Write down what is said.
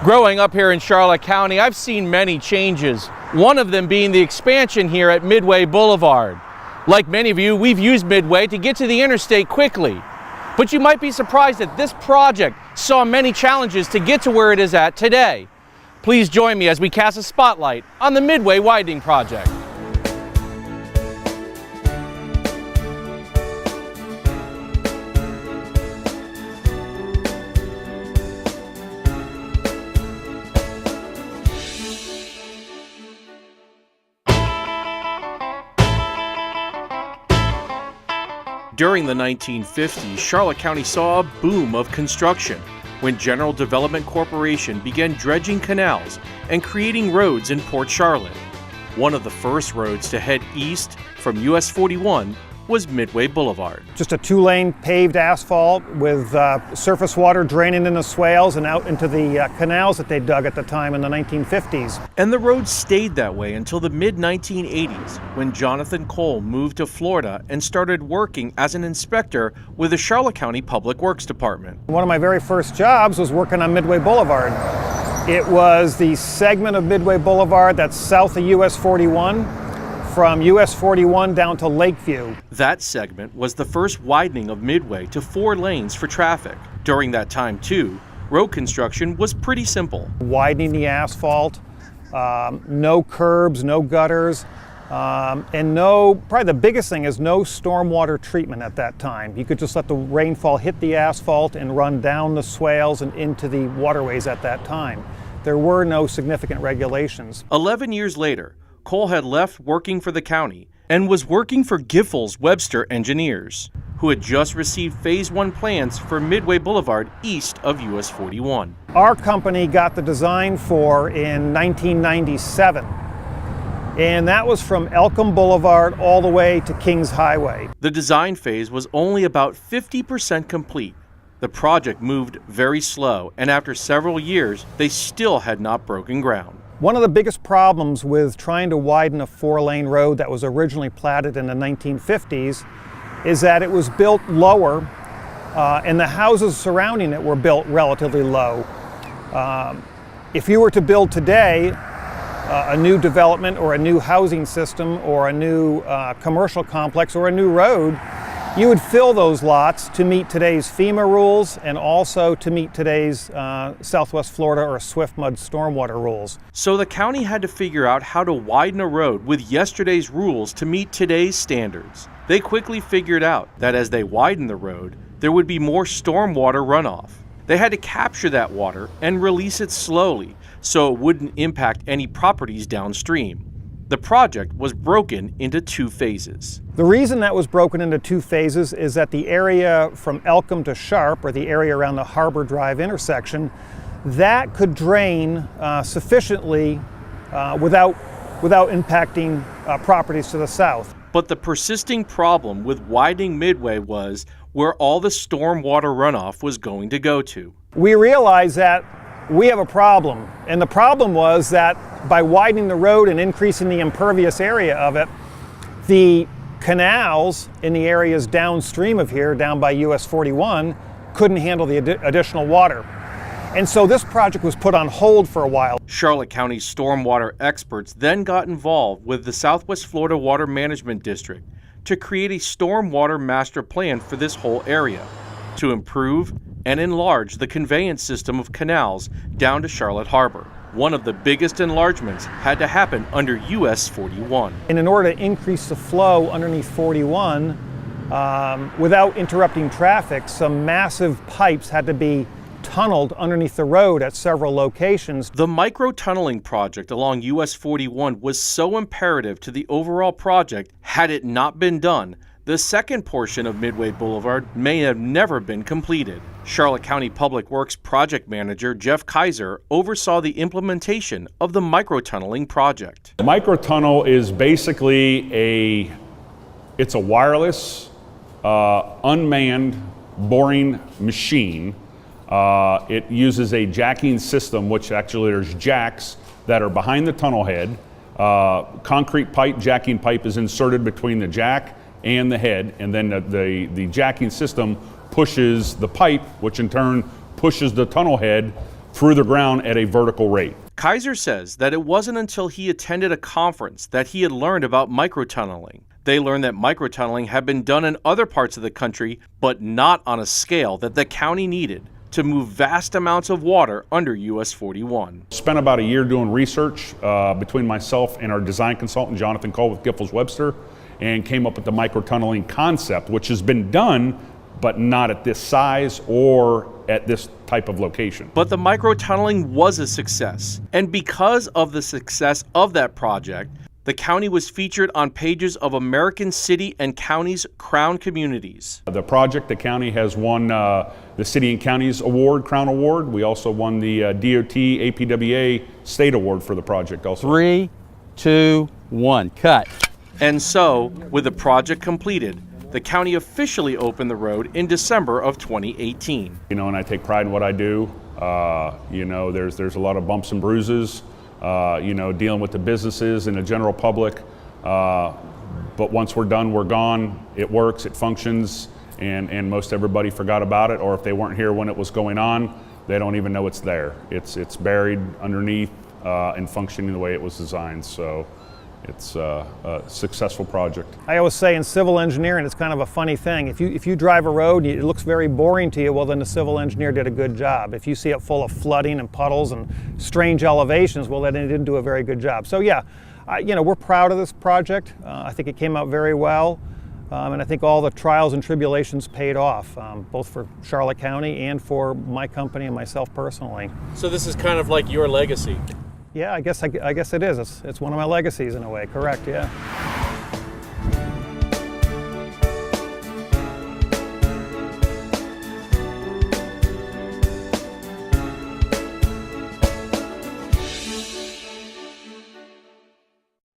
Growing up here in Charlotte County, I've seen many changes, one of them being the expansion here at Midway Boulevard. Like many of you, we've used Midway to get to the interstate quickly. But you might be surprised that this project saw many challenges to get to where it is at today. Please join me as we cast a spotlight on the Midway Widening project. During the 1950s, Charlotte County saw a boom of construction when General Development Corporation began dredging canals and creating roads in Port Charlotte. One of the first roads to head east from US 41 was Midway Boulevard. Just a two-lane paved asphalt with surface water draining in the swales and out into the canals that they dug at the time in the 1950s. And the road stayed that way until the mid-1980s, when Jonathan Cole moved to Florida and started working as an inspector with the Charlotte County Public Works Department. One of my very first jobs was working on Midway Boulevard. It was the segment of Midway Boulevard that's south of US 41. From US 41 down to Lakeview. That segment was the first widening of Midway to 4 lanes for traffic. During that time too, road construction was pretty simple. Widening the asphalt, no curbs, no gutters, and probably the biggest thing is no stormwater treatment at that time. You could just let the rainfall hit the asphalt and run down the swales and into the waterways at that time. There were no significant regulations. 11 years later, Cole had left working for the county and was working for Giffords Webster Engineers, who had just received Phase 1 plans for Midway Boulevard east of US 41. Our company got the design for in 1997, and that was from Elkham Boulevard all the way to Kings Highway. The design phase was only about 50% complete. The project moved very slow, and after several years, they still had not broken ground. One of the biggest problems with trying to widen a 4-lane road that was originally platted in the 1950s is that it was built lower and the houses surrounding it were built relatively low. If you were to build today a new development or a new housing system or a new commercial complex or a new road, you would fill those lots to meet today's FEMA rules and also to meet today's Southwest Florida or SwiftMud stormwater rules. So the county had to figure out how to widen a road with yesterday's rules to meet today's standards. They quickly figured out that as they widened the road, there would be more stormwater runoff. They had to capture that water and release it slowly so it wouldn't impact any properties downstream. The project was broken into 2 phases. The reason that was broken into 2 phases is that the area from Elkham to Sharp, or the area around the Harbor Drive intersection, that could drain sufficiently without impacting properties to the south. But the persisting problem with widening Midway was where all the stormwater runoff was going to go to. We realized that we have a problem, and the problem was that by widening the road and increasing the impervious area of it, the canals in the areas downstream of here, down by US 41, couldn't handle the additional water. And so this project was put on hold for a while. Charlotte County stormwater experts then got involved with the Southwest Florida Water Management District to create a stormwater master plan for this whole area to improve and enlarge the conveyance system of canals down to Charlotte Harbor. One of the biggest enlargements had to happen under US 41. And in order to increase the flow underneath 41, without interrupting traffic, some massive pipes had to be tunneled underneath the road at several locations. The micro-tunneling project along US 41 was so imperative to the overall project. Had it not been done, the second portion of Midway Boulevard may have never been completed. Charlotte County Public Works Project Manager Jeff Kaiser oversaw the implementation of the microtunneling project. The microtunnel is basically it's a wireless, unmanned boring machine. It uses a jacking system, which actually there's jacks that are behind the tunnel head. Concrete pipe, jacking pipe is inserted between the jack and the head, and then the jacking system pushes the pipe, which in turn pushes the tunnel head through the ground at a vertical rate. Kaiser says that it wasn't until he attended a conference that he had learned about microtunneling. They learned that microtunneling had been done in other parts of the country, but not on a scale that the county needed to move vast amounts of water under US 41. Spent about a year doing research between myself and our design consultant, Jonathan Cole with Giffords Webster, and came up with the microtunneling concept, which has been done, but not at this size or at this type of location. But the microtunneling was a success. And because of the success of that project, the county was featured on pages of American City and Counties Crown Communities. The project, the county has won the City and Counties Award, Crown Award. We also won the DOT APWA State Award for the project also. 3, 2, 1, cut. And so, with the project completed, the county officially opened the road in December of 2018. You know, and I take pride in what I do. You know, there's a lot of bumps and bruises, you know, dealing with the businesses and the general public. But once we're done, we're gone. It works, it functions, and most everybody forgot about it, or if they weren't here when it was going on, they don't even know it's there. It's buried underneath and functioning the way it was designed. So it's a successful project. I always say in civil engineering, it's kind of a funny thing. If you drive a road and it looks very boring to you, well then the civil engineer did a good job. If you see it full of flooding and puddles and strange elevations, well then it didn't do a very good job. So yeah, you know, we're proud of this project. I think it came out very well. And I think all the trials and tribulations paid off, both for Charlotte County and for my company and myself personally. So this is kind of like your legacy. Yeah, I guess it is. It's one of my legacies in a way, correct, yeah.